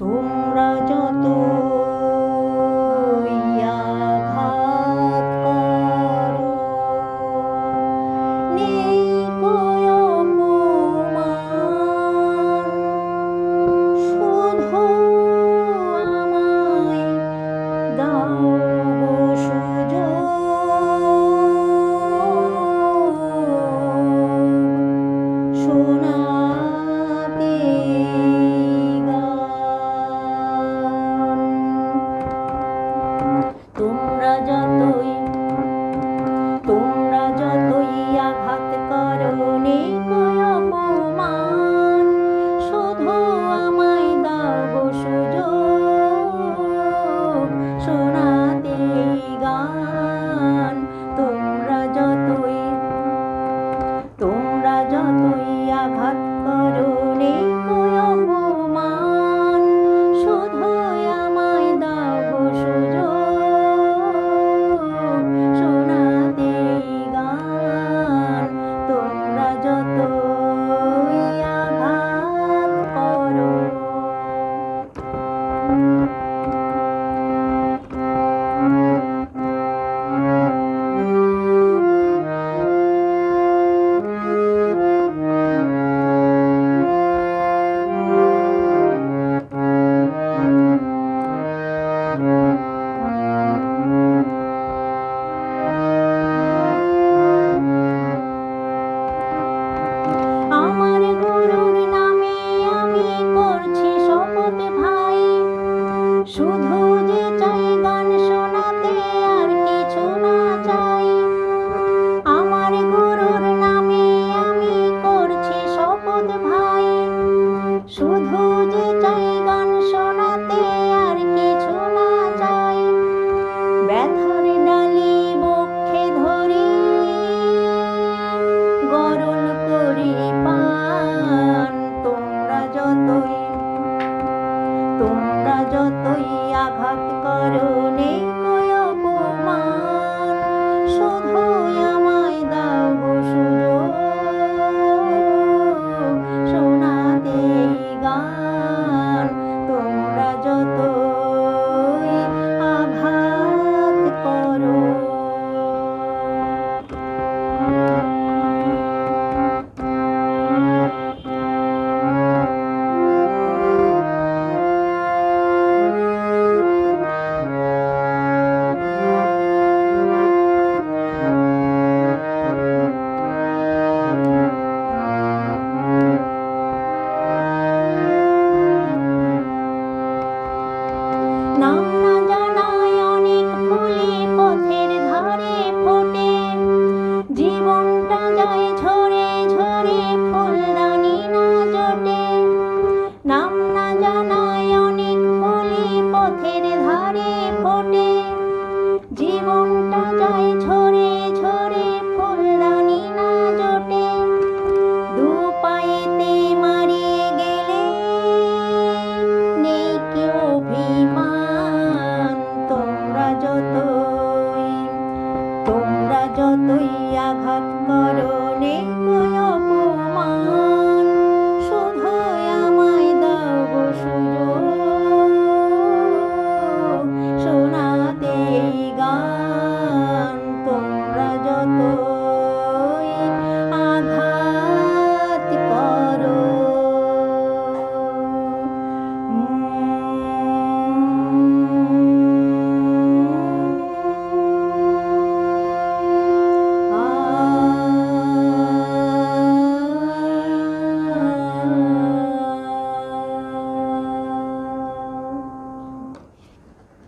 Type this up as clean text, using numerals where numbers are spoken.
তোমরা যতই আঘাত করো, নেই কো অপমান, শুধু আমায় দাও গো সুযোগ শোনাতে গান। তোমরা যতই আঘাত করো, নেই কো অপমান, শুধু আমায় দাও গো সুযোগ শোনাতে গান। তোমরা যতই আঘাত করো, নেই কো অপমান, শুধু আমায় দাও গো সুযোগ শোনাতে গান। তোমরা যতই আঘাত করো। আমার গুরুর নামে আমি করছি শপথ ভাই, শুধু যে চাই গান শোনাতে, আর কিছু না চাই। আমার গুরুর নামে আমি করছি শপথ ভাই, শুধু যে চাই গান শোনাতে, আর কিছু না চাই। ব্যথার ডালি বক্ষে ধরি, গরল করি পান। তোমরা যতই আঘাত করো, নেই কো অপমান, শুধু আমায় দাও গো সুযোগ শোনাতে গান। তোমরা যতই আঘাত করো। নাম